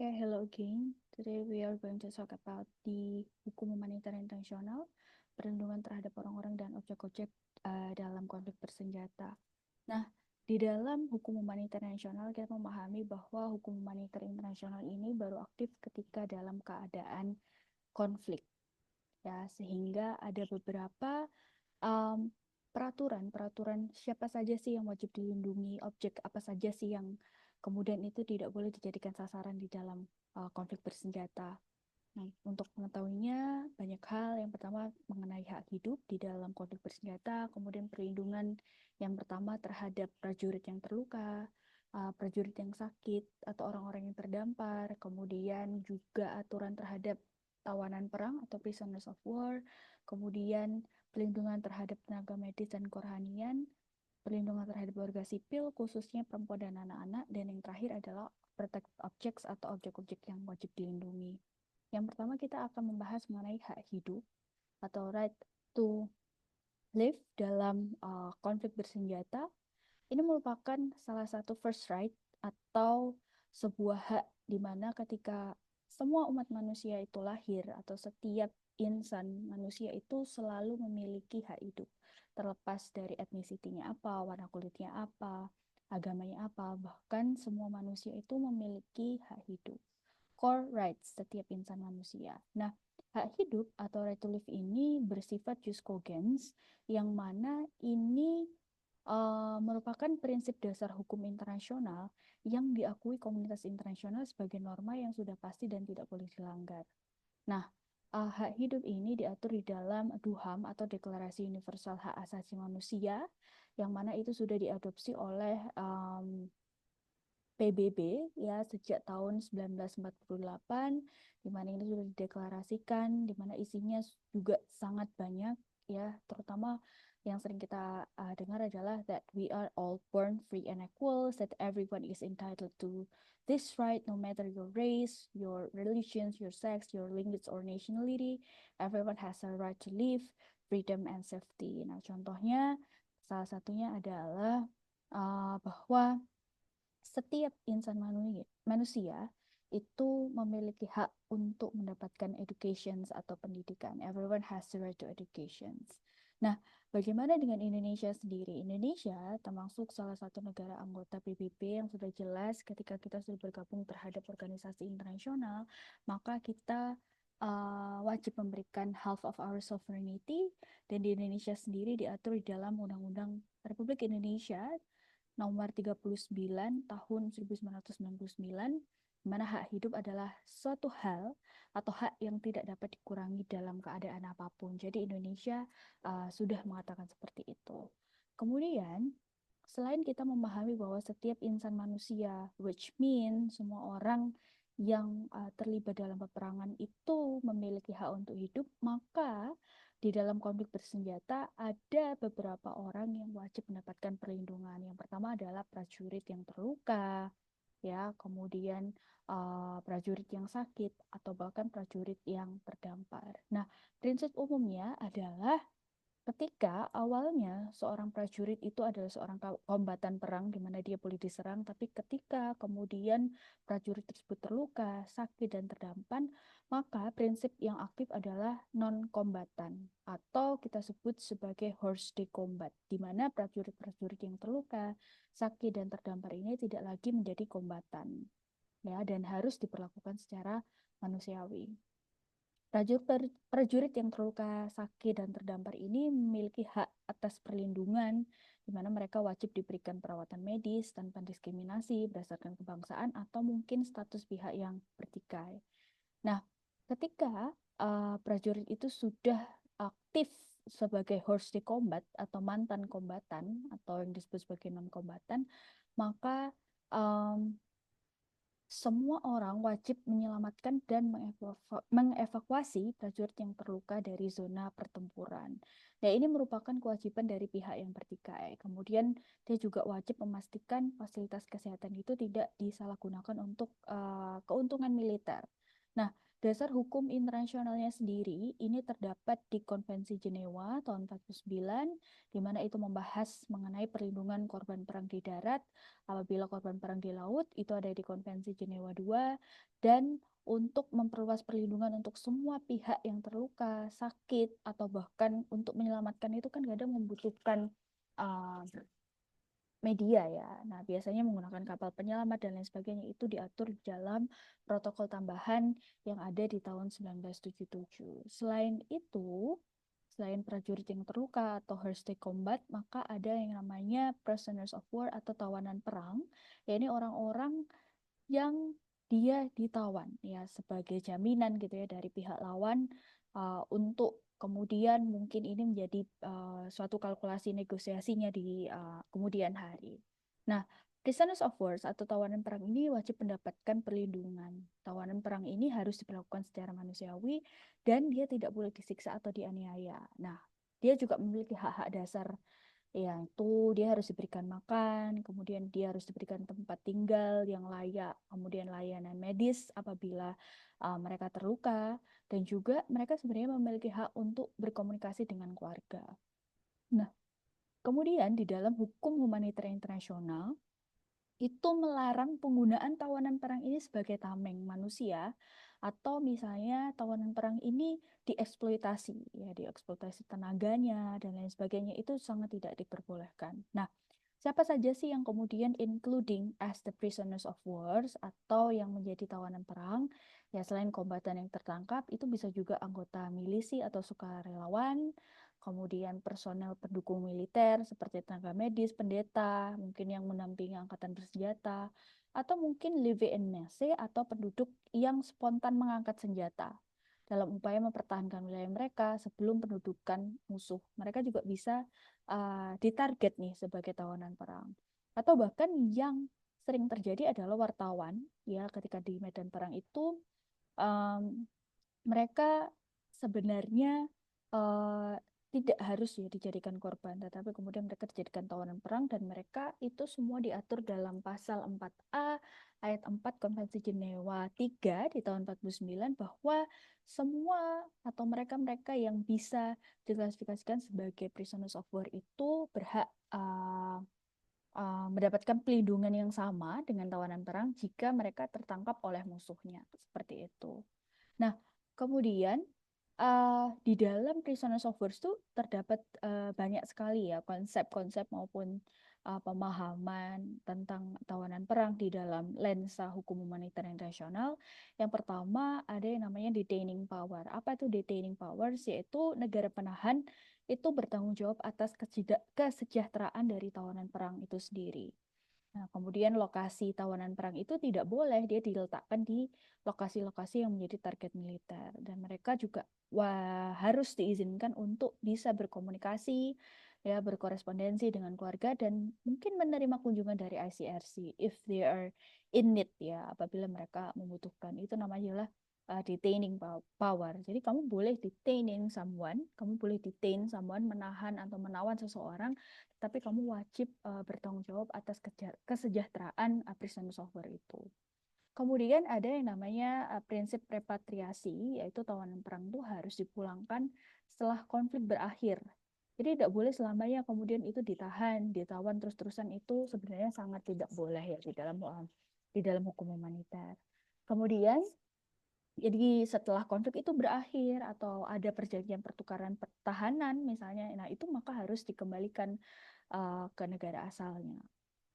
Okay, hello again. Today we are going to talk about the hukum humaniter internasional, perlindungan terhadap orang-orang dan objek-objek dalam konflik bersenjata. Nah, di dalam hukum humaniter internasional kita memahami bahwa hukum humaniter internasional ini baru aktif ketika dalam keadaan konflik, ya, sehingga ada beberapa um, peraturan siapa saja sih yang wajib dilindungi, objek apa saja sih yang kemudian itu tidak boleh dijadikan sasaran di dalam konflik bersenjata. Nah, untuk mengetahuinya banyak hal. Yang pertama mengenai hak hidup di dalam konflik bersenjata, kemudian perlindungan yang pertama terhadap prajurit yang terluka, prajurit yang sakit atau orang-orang yang terdampar, kemudian juga aturan terhadap tawanan perang atau prisoners of war, kemudian perlindungan terhadap tenaga medis dan kerohanian, perlindungan terhadap warga sipil, khususnya perempuan dan anak-anak, dan yang terakhir adalah protected objects atau objek-objek yang wajib dilindungi. Yang pertama kita akan membahas mengenai hak hidup atau right to live dalam konflik bersenjata. Ini merupakan salah satu first right atau sebuah hak di mana ketika semua umat manusia itu lahir atau setiap insan manusia itu selalu memiliki hak hidup. Terlepas dari etnisitinya apa, warna kulitnya apa, agamanya apa, bahkan semua manusia itu memiliki hak hidup. Core rights setiap insan manusia. Nah, hak hidup atau right to live ini bersifat jus cogens, yang mana ini merupakan prinsip dasar hukum internasional yang diakui komunitas internasional sebagai norma yang sudah pasti dan tidak boleh dilanggar. Nah, hak hidup ini diatur di dalam DUHAM atau Deklarasi Universal Hak Asasi Manusia, yang mana itu sudah diadopsi oleh PBB ya sejak tahun 1948, di mana ini sudah dideklarasikan, di mana isinya juga sangat banyak ya, terutama yang sering kita dengar adalah that we are all born free and equal, that everyone is entitled to this right no matter your race, your religion, your sex, your language or nationality, everyone has a right to live, freedom and safety. Nah, contohnya salah satunya adalah bahwa setiap insan manusia itu memiliki hak untuk mendapatkan education atau pendidikan. Everyone has the right to education. Nah, bagaimana dengan Indonesia sendiri? Indonesia termasuk salah satu negara anggota PBB yang sudah jelas ketika kita sudah bergabung terhadap organisasi internasional, maka kita wajib memberikan half of our sovereignty, dan di Indonesia sendiri diatur di dalam Undang-Undang Republik Indonesia nomor 39 tahun 1999, di mana hak hidup adalah suatu hal atau hak yang tidak dapat dikurangi dalam keadaan apapun. Jadi Indonesia sudah mengatakan seperti itu. Kemudian, selain kita memahami bahwa setiap insan manusia, which means semua orang yang terlibat dalam peperangan itu memiliki hak untuk hidup, maka di dalam konflik bersenjata ada beberapa orang yang wajib mendapatkan perlindungan. Yang pertama adalah prajurit yang terluka, ya, kemudian prajurit yang sakit atau bahkan prajurit yang terdampar. Nah, prinsip umumnya adalah ketika awalnya seorang prajurit itu adalah seorang kombatan perang di mana dia boleh diserang, tapi ketika kemudian prajurit tersebut terluka, sakit dan terdampar, maka prinsip yang aktif adalah non-kombatan atau kita sebut sebagai hors de combat, di mana prajurit-prajurit yang terluka, sakit dan terdampar ini tidak lagi menjadi kombatan, ya, dan harus diperlakukan secara manusiawi. Prajurit yang terluka, sakit, dan terdampar ini memiliki hak atas perlindungan, di mana mereka wajib diberikan perawatan medis tanpa diskriminasi berdasarkan kebangsaan atau mungkin status pihak yang bertikai. Nah, ketika prajurit itu sudah aktif sebagai hors de combat atau mantan kombatan atau yang disebut sebagai non-kombatan, maka um, semua orang wajib menyelamatkan dan mengevakuasi prajurit yang terluka dari zona pertempuran. Nah, ini merupakan kewajiban dari pihak yang bertikai. Kemudian, dia juga wajib memastikan fasilitas kesehatan itu tidak disalahgunakan untuk keuntungan militer. Nah, dasar hukum internasionalnya sendiri ini terdapat di Konvensi Jenewa tahun 49, di mana itu membahas mengenai perlindungan korban perang di darat apabila korban perang di laut, itu ada di Konvensi Jenewa 2, dan untuk memperluas perlindungan untuk semua pihak yang terluka, sakit, atau bahkan untuk menyelamatkan itu kan kadang membutuhkan uh, media ya. Nah, biasanya menggunakan kapal penyelamat dan lain sebagainya itu diatur dalam protokol tambahan yang ada di tahun 1977. Selain itu, selain prajurit yang terluka atau hostile combat, maka ada yang namanya prisoners of war atau tawanan perang, yaitu orang-orang yang dia ditawan ya sebagai jaminan gitu ya dari pihak lawan untuk kemudian mungkin ini menjadi suatu kalkulasi negosiasinya di kemudian hari. Nah, prisoners of war atau tawanan perang ini wajib mendapatkan perlindungan. Tawanan perang ini harus diperlakukan secara manusiawi dan dia tidak boleh disiksa atau dianiaya. Nah, dia juga memiliki hak-hak dasar yaitu dia harus diberikan makan, kemudian dia harus diberikan tempat tinggal yang layak, kemudian layanan medis apabila mereka terluka, dan juga mereka sebenarnya memiliki hak untuk berkomunikasi dengan keluarga. Nah, kemudian di dalam hukum humaniter internasional, itu melarang penggunaan tawanan perang ini sebagai tameng manusia atau misalnya tawanan perang ini dieksploitasi ya dieksploitasi tenaganya dan lain sebagainya itu sangat tidak diperbolehkan. Nah, siapa saja sih yang kemudian including as the prisoners of wars atau yang menjadi tawanan perang? Ya selain kombatan yang tertangkap itu bisa juga anggota milisi atau sukarelawan, kemudian personel pendukung militer seperti tenaga medis, pendeta, mungkin yang mendampingi angkatan bersenjata, atau mungkin live in messe atau penduduk yang spontan mengangkat senjata dalam upaya mempertahankan wilayah mereka sebelum pendudukan musuh. Mereka juga bisa ditarget nih sebagai tawanan perang. Atau bahkan yang sering terjadi adalah wartawan, ya ketika di medan perang itu um, mereka sebenarnya uh, tidak harus ya dijadikan korban, tetapi kemudian mereka dijadikan tawanan perang dan mereka itu semua diatur dalam pasal 4A ayat 4 Konvensi Jenewa 3 di tahun 49 bahwa semua atau mereka-mereka yang bisa diklasifikasikan sebagai prisoners of war itu berhak mendapatkan pelindungan yang sama dengan tawanan perang jika mereka tertangkap oleh musuhnya. Seperti itu. Nah, kemudian di dalam Prisoners of War itu terdapat banyak sekali ya konsep-konsep maupun pemahaman tentang tawanan perang di dalam lensa hukum humaniter internasional. Yang pertama ada yang namanya detaining power. Apa itu detaining powers? Yaitu negara penahan itu bertanggung jawab atas kesejahteraan dari tawanan perang itu sendiri. Nah, kemudian lokasi tawanan perang itu tidak boleh dia diletakkan di lokasi-lokasi yang menjadi target militer dan mereka juga harus diizinkan untuk bisa berkomunikasi ya berkorespondensi dengan keluarga dan mungkin menerima kunjungan dari ICRC if they are in need ya apabila mereka membutuhkan itu namanya detaining power. Jadi kamu boleh detaining someone, kamu boleh detain someone, menahan atau menawan seseorang, tapi kamu wajib bertanggung jawab atas kesejahteraan prisoners of war itu. Kemudian ada yang namanya prinsip repatriasi, yaitu tawanan perang itu harus dipulangkan setelah konflik berakhir. Jadi tidak boleh selamanya kemudian itu ditahan, ditawan terus-terusan itu sebenarnya sangat tidak boleh ya di dalam hukum humaniter. Kemudian jadi setelah konflik itu berakhir atau ada perjanjian pertukaran pertahanan misalnya, nah itu maka harus dikembalikan ke negara asalnya.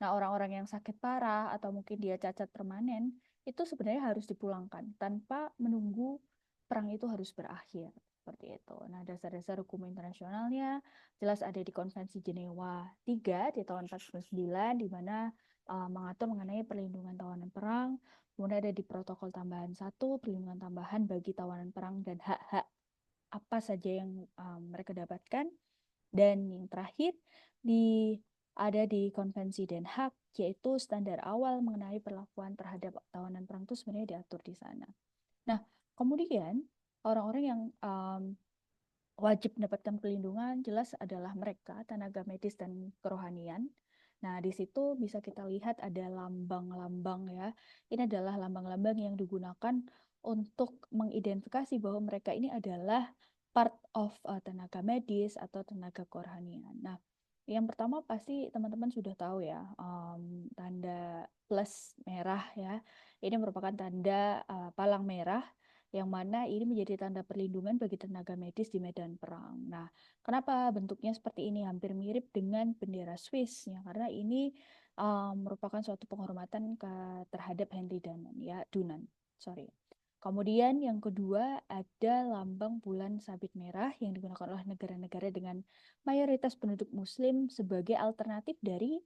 Nah, orang-orang yang sakit parah atau mungkin dia cacat permanen itu sebenarnya harus dipulangkan tanpa menunggu perang itu harus berakhir. Seperti itu. Nah, dasar-dasar hukum internasionalnya jelas ada di Konvensi Jenewa 3 di tahun 49 di mana mengatur mengenai perlindungan tawanan perang. Kemudian ada di Protokol Tambahan 1 perlindungan tambahan bagi tawanan perang dan hak-hak apa saja yang mereka dapatkan. Dan yang terakhir di ada di Konvensi Den Haag, yaitu standar awal mengenai perlakuan terhadap tawanan perang itu sebenarnya diatur di sana. Nah, kemudian orang-orang yang wajib mendapatkan perlindungan jelas adalah mereka, tenaga medis dan kerohanian. Nah, di situ bisa kita lihat ada lambang-lambang ya. Ini adalah lambang-lambang yang digunakan untuk mengidentifikasi bahwa mereka ini adalah part of tenaga medis atau tenaga kerohanian. Nah, yang pertama pasti teman-teman sudah tahu ya, tanda plus merah ya. Ini merupakan tanda palang merah yang mana ini menjadi tanda perlindungan bagi tenaga medis di medan perang. Nah, kenapa bentuknya seperti ini? Hampir mirip dengan bendera Swiss ya, karena ini merupakan suatu penghormatan terhadap Henry Dunant ya, Dunant. Sorry. Kemudian yang kedua ada lambang bulan sabit merah yang digunakan oleh negara-negara dengan mayoritas penduduk muslim sebagai alternatif dari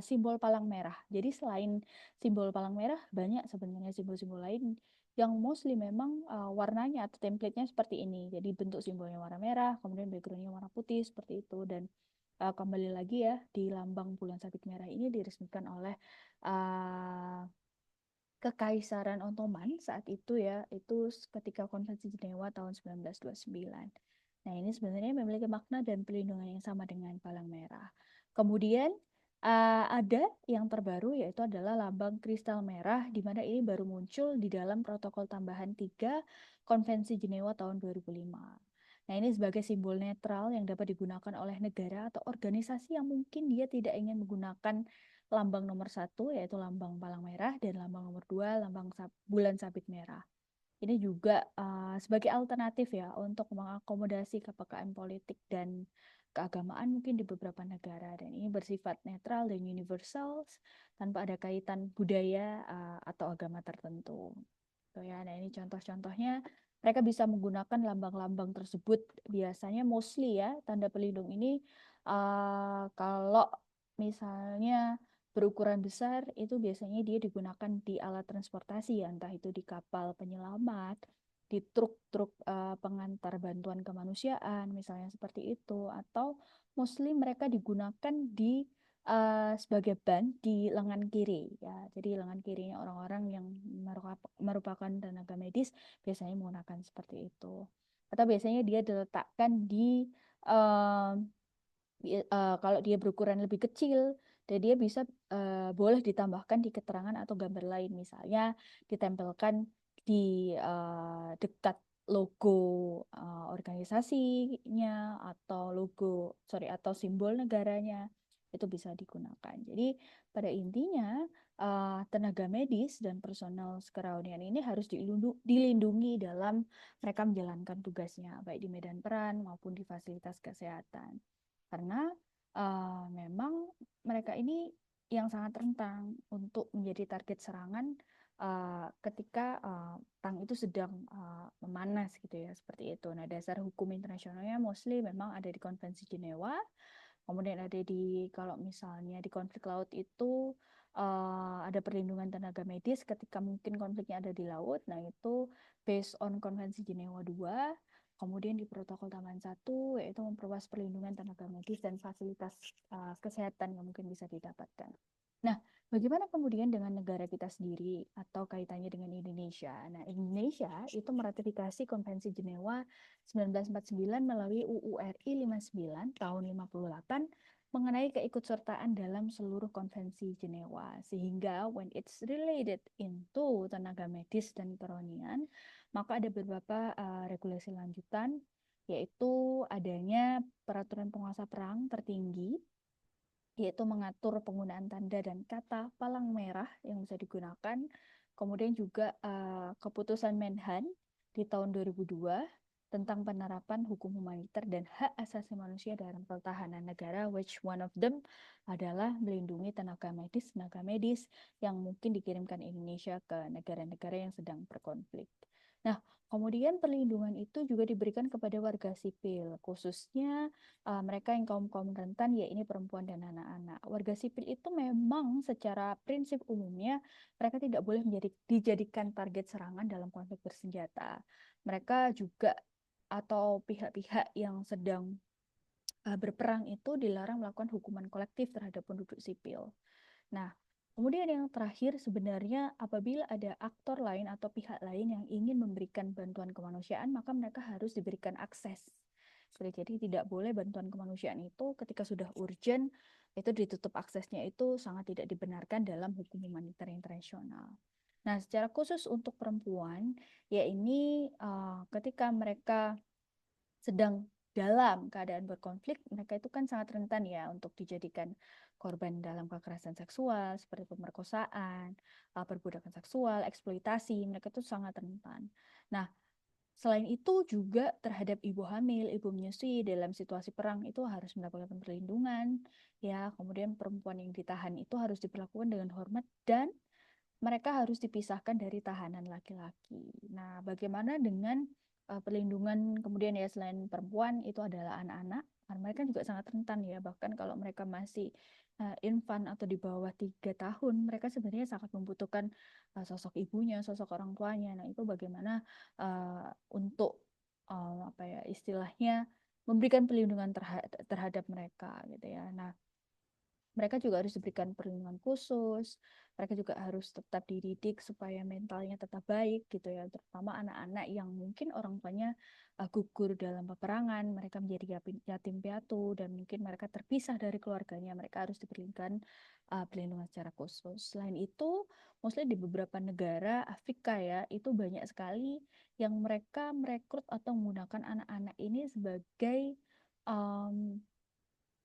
simbol palang merah. Jadi selain simbol palang merah banyak sebenarnya simbol-simbol lain yang mostly memang warnanya atau template-nya seperti ini. Jadi bentuk simbolnya warna merah, kemudian background-nya warna putih seperti itu. Dan kembali lagi ya, di lambang bulan sabit merah ini diresmikan oleh uh, Kekaisaran Ottoman saat itu ya, itu ketika Konvensi Jenewa tahun 1929. Nah, ini sebenarnya memiliki makna dan perlindungan yang sama dengan palang merah. Kemudian ada yang terbaru yaitu adalah lambang kristal merah, di mana ini baru muncul di dalam protokol tambahan 3 Konvensi Jenewa tahun 2005. Nah, ini sebagai simbol netral yang dapat digunakan oleh negara atau organisasi yang mungkin dia tidak ingin menggunakan lambang nomor 1 yaitu lambang palang merah dan lambang nomor 2 lambang bulan sabit merah. Ini juga sebagai alternatif ya untuk mengakomodasi kepekaan politik dan keagamaan mungkin di beberapa negara, dan ini bersifat netral dan universal tanpa ada kaitan budaya atau agama tertentu. So, ya, nah ini contoh-contohnya mereka bisa menggunakan lambang-lambang tersebut biasanya mostly ya tanda pelindung ini kalau misalnya berukuran besar itu biasanya dia digunakan di alat transportasi ya, entah itu di kapal penyelamat, di truk-truk pengantar bantuan kemanusiaan misalnya seperti itu, atau mostly mereka digunakan di sebagai ban di lengan kiri ya. Jadi lengan kirinya orang-orang yang merupakan tenaga medis biasanya menggunakan seperti itu. Atau biasanya dia diletakkan di uh, kalau dia berukuran lebih kecil, dan dia bisa boleh ditambahkan di keterangan atau gambar lain, misalnya ditempelkan di dekat logo organisasinya atau atau simbol negaranya, itu bisa digunakan. Jadi pada intinya tenaga medis dan personel kerohanian ini harus dilindungi dalam mereka menjalankan tugasnya baik di medan perang maupun di fasilitas kesehatan, karena memang mereka ini yang sangat rentan untuk menjadi target serangan ketika perang itu sedang memanas gitu ya, seperti itu. Nah, dasar hukum internasionalnya mostly memang ada di Konvensi Jenewa, kemudian ada di, kalau misalnya di konflik laut itu ada perlindungan tenaga medis ketika mungkin konfliknya ada di laut. Nah, itu based on Konvensi Jenewa 2. Kemudian di protokol tambahan 1 yaitu memperluas perlindungan tenaga medis dan fasilitas kesehatan yang mungkin bisa didapatkan. Nah, bagaimana kemudian dengan negara kita sendiri atau kaitannya dengan Indonesia? Nah, Indonesia itu meratifikasi Konvensi Jenewa 1949 melalui UU RI 59 tahun 58 mengenai keikutsertaan dalam seluruh konvensi Jenewa, sehingga when it's related into tenaga medis dan kerohanian, maka ada beberapa regulasi lanjutan, yaitu adanya peraturan penguasa perang tertinggi, yaitu mengatur penggunaan tanda dan kata palang merah yang bisa digunakan. Kemudian juga keputusan Menhan di tahun 2002 tentang penerapan hukum humaniter dan hak asasi manusia dalam pertahanan negara, which one of them adalah melindungi tenaga medis yang mungkin dikirimkan Indonesia ke negara-negara yang sedang berkonflik. Nah, kemudian perlindungan itu juga diberikan kepada warga sipil, khususnya mereka yang kaum-kaum rentan, ya ini perempuan dan anak-anak. Warga sipil itu memang secara prinsip umumnya mereka tidak boleh dijadikan target serangan dalam konflik bersenjata. Mereka juga atau pihak-pihak yang sedang berperang itu dilarang melakukan hukuman kolektif terhadap penduduk sipil. Nah, kemudian yang terakhir sebenarnya apabila ada aktor lain atau pihak lain yang ingin memberikan bantuan kemanusiaan, maka mereka harus diberikan akses. Jadi tidak boleh bantuan kemanusiaan itu ketika sudah urgent itu ditutup aksesnya, itu sangat tidak dibenarkan dalam hukum humaniter internasional. Nah, secara khusus untuk perempuan, ya ini ketika mereka sedang dalam keadaan berkonflik, mereka itu kan sangat rentan ya untuk dijadikan korban dalam kekerasan seksual seperti pemerkosaan, perbudakan seksual, eksploitasi, mereka itu sangat rentan. Nah, selain itu juga terhadap ibu hamil, ibu menyusui dalam situasi perang itu harus mendapatkan perlindungan, ya. Kemudian perempuan yang ditahan itu harus diperlakukan dengan hormat dan mereka harus dipisahkan dari tahanan laki-laki. Nah, bagaimana dengan perlindungan kemudian ya selain perempuan itu adalah anak-anak, karena mereka juga sangat rentan ya, bahkan kalau mereka masih infant atau di bawah 3 tahun, mereka sebenarnya sangat membutuhkan sosok ibunya, sosok orang tuanya. Nah, itu bagaimana untuk apa ya istilahnya memberikan perlindungan terhadap mereka gitu ya. Nah, mereka juga harus diberikan perlindungan khusus, mereka juga harus tetap dididik supaya mentalnya tetap baik gitu ya, terutama anak-anak yang mungkin orang tuanya gugur dalam peperangan, mereka menjadi yatim piatu dan mungkin mereka terpisah dari keluarganya, mereka harus diberikan perlindungan secara khusus. Selain itu, mostly di beberapa negara Afrika ya, itu banyak sekali yang mereka merekrut atau menggunakan anak-anak ini sebagai um,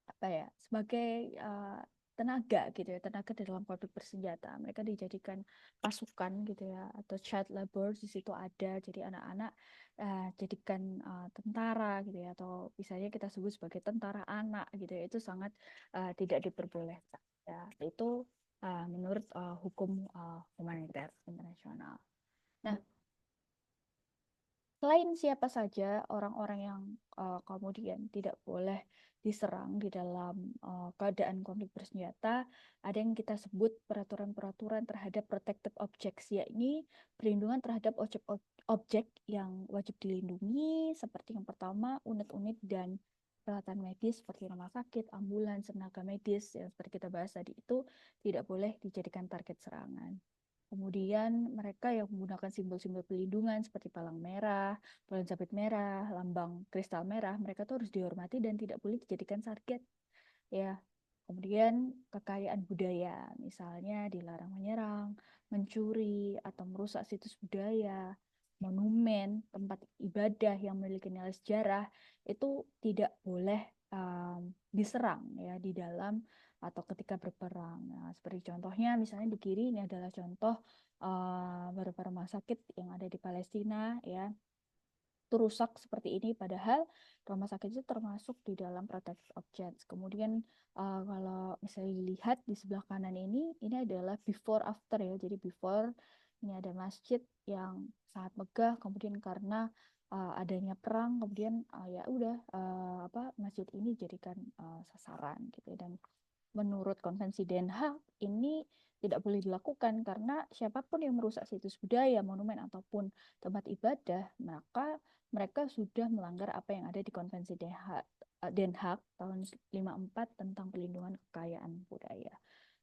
apa ya sebagai tenaga gitu ya, tenaga di dalam konflik bersenjata, mereka dijadikan pasukan gitu ya, atau child labor di situ ada, jadi anak-anak jadikan tentara gitu ya, atau misalnya kita sebut sebagai tentara anak gitu ya, itu sangat tidak diperbolehkan ya, itu menurut hukum humaniter internasional. Nah, selain siapa saja orang-orang yang kemudian tidak boleh diserang di dalam keadaan konflik bersenjata, ada yang kita sebut peraturan-peraturan terhadap protected objects, yakni perlindungan terhadap objek yang wajib dilindungi, seperti yang pertama unit-unit dan peralatan medis seperti rumah sakit, ambulans, tenaga medis, yang seperti kita bahas tadi itu tidak boleh dijadikan target serangan. Kemudian mereka yang menggunakan simbol-simbol pelindungan seperti palang merah, bulan sabit merah, lambang kristal merah, mereka tuh harus dihormati dan tidak boleh dijadikan target. Ya. Kemudian kekayaan budaya, misalnya dilarang menyerang, mencuri, atau merusak situs budaya, monumen, tempat ibadah yang memiliki nilai sejarah, itu tidak boleh diserang ya di dalam atau ketika berperang. Nah, seperti contohnya misalnya di kiri ini adalah contoh beberapa rumah sakit yang ada di Palestina ya, itu rusak seperti ini, padahal rumah sakit itu termasuk di dalam protected objects. Kemudian kalau misalnya dilihat di sebelah kanan ini adalah before after ya, jadi before ini ada masjid yang sangat megah, kemudian karena adanya perang, kemudian ya udah apa masjid ini jadikan sasaran gitu, dan menurut Konvensi Den Haag ini tidak boleh dilakukan karena siapapun yang merusak situs budaya, monumen ataupun tempat ibadah, maka mereka sudah melanggar apa yang ada di Konvensi Den Haag tahun 54 tentang pelindungan kekayaan budaya.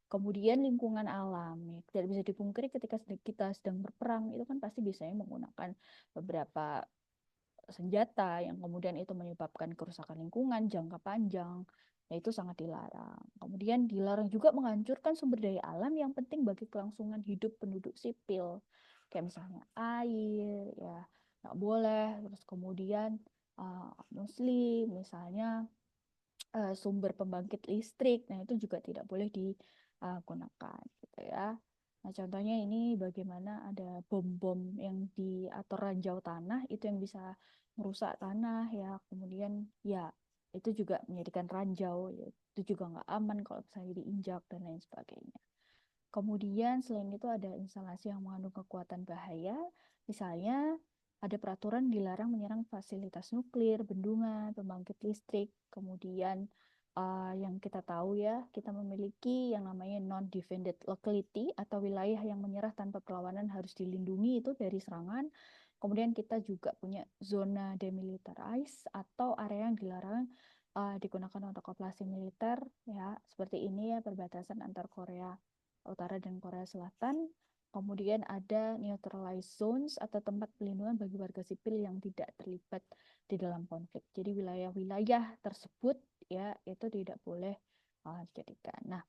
Kemudian lingkungan alam, ya, tidak bisa dipungkiri ketika kita sedang berperang itu kan pasti biasanya menggunakan beberapa senjata yang kemudian itu menyebabkan kerusakan lingkungan jangka panjang, ya itu sangat dilarang. Kemudian dilarang juga menghancurkan sumber daya alam yang penting bagi kelangsungan hidup penduduk sipil, kayak misalnya air, ya nggak boleh. Terus kemudian muslim, misalnya sumber pembangkit listrik, nah itu juga tidak boleh digunakan, gitu ya. Nah, contohnya ini bagaimana ada bom-bom yang di atau ranjau tanah itu yang bisa merusak tanah ya, kemudian ya itu juga menjadikan ranjau, ya, itu juga nggak aman kalau misalnya diinjak dan lain sebagainya. Kemudian selain itu ada instalasi yang mengandung kekuatan bahaya, misalnya ada peraturan dilarang menyerang fasilitas nuklir, bendungan, pembangkit listrik. Kemudian yang kita tahu ya, kita memiliki yang namanya non-defended locality atau wilayah yang menyerah tanpa perlawanan harus dilindungi itu dari serangan. Kemudian kita juga punya zona demilitarized atau area yang dilarang digunakan untuk operasi militer ya, seperti ini ya perbatasan antar Korea Utara dan Korea Selatan. Kemudian ada neutralized zones atau tempat pelindungan bagi warga sipil yang tidak terlibat di dalam konflik. Jadi wilayah-wilayah tersebut ya itu tidak boleh dijadikan. Nah,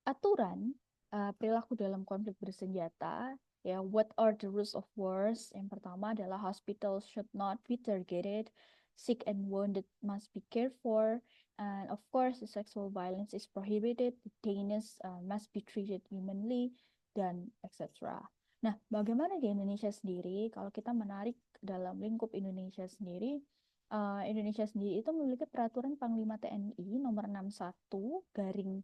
aturan perilaku dalam konflik bersenjata. Ya, what are the rules of wars? Yang pertama adalah hospitals should not be targeted, sick and wounded must be cared for, and of course, the sexual violence is prohibited, detainees must be treated humanly, dan etc. Nah, bagaimana di Indonesia sendiri? Kalau kita menarik dalam lingkup Indonesia sendiri, Indonesia sendiri itu memiliki peraturan Panglima TNI nomor 61 garing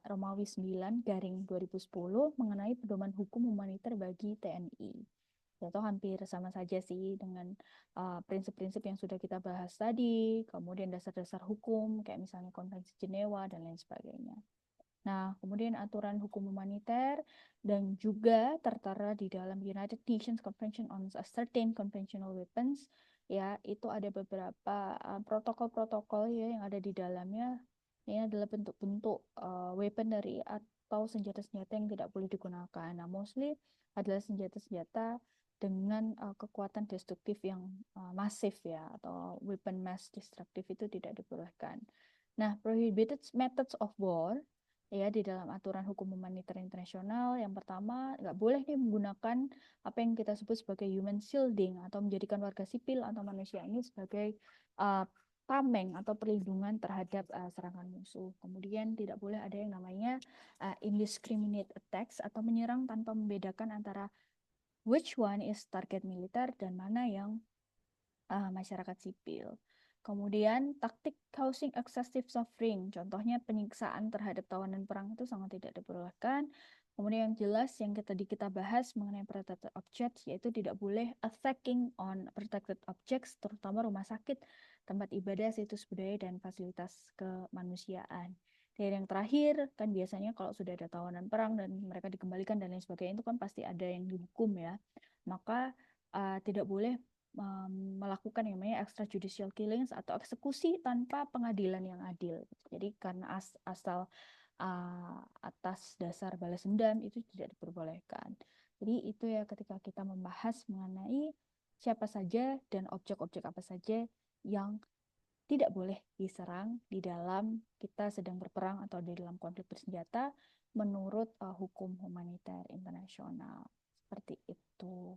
Romawi 9 garing 2010 mengenai pedoman hukum humaniter bagi TNI. Itu hampir sama saja sih dengan prinsip-prinsip yang sudah kita bahas tadi, kemudian dasar-dasar hukum kayak misalnya Konvensi Jenewa dan lain sebagainya. Nah, kemudian aturan hukum humaniter dan juga tertera di dalam United Nations Convention on Certain Conventional Weapons, ya itu ada beberapa protokol-protokol ya yang ada di dalamnya. Ini adalah bentuk-bentuk weaponry atau senjata-senjata yang tidak boleh digunakan. Nah, mostly adalah senjata-senjata dengan kekuatan destruktif yang masif ya, atau weapon mass destructive itu tidak dibolehkan. Nah, prohibited methods of war ya di dalam aturan hukum humaniter internasional yang pertama nggak boleh nih menggunakan apa yang kita sebut sebagai human shielding atau menjadikan warga sipil atau manusia ini sebagai uh, tameng atau perlindungan terhadap serangan musuh. Kemudian tidak boleh ada yang namanya indiscriminate attacks atau menyerang tanpa membedakan antara which one is target militer dan mana yang masyarakat sipil. Kemudian taktik causing excessive suffering, contohnya penyiksaan terhadap tawanan perang itu sangat tidak diperbolehkan. Kemudian yang jelas yang tadi kita bahas mengenai protected objects, yaitu tidak boleh attacking on protected objects, terutama rumah sakit, tempat ibadah, situs budaya, dan fasilitas kemanusiaan. Dan yang terakhir, kan biasanya kalau sudah ada tawanan perang dan mereka dikembalikan dan lain sebagainya, itu kan pasti ada yang dihukum ya. Maka tidak boleh melakukan yang namanya extrajudicial killings atau eksekusi tanpa pengadilan yang adil. Jadi karena asal atas dasar balas dendam itu tidak diperbolehkan. Jadi itu ya ketika kita membahas mengenai siapa saja dan objek-objek apa saja yang tidak boleh diserang di dalam kita sedang berperang atau di dalam konflik bersenjata menurut hukum humaniter internasional. Seperti itu.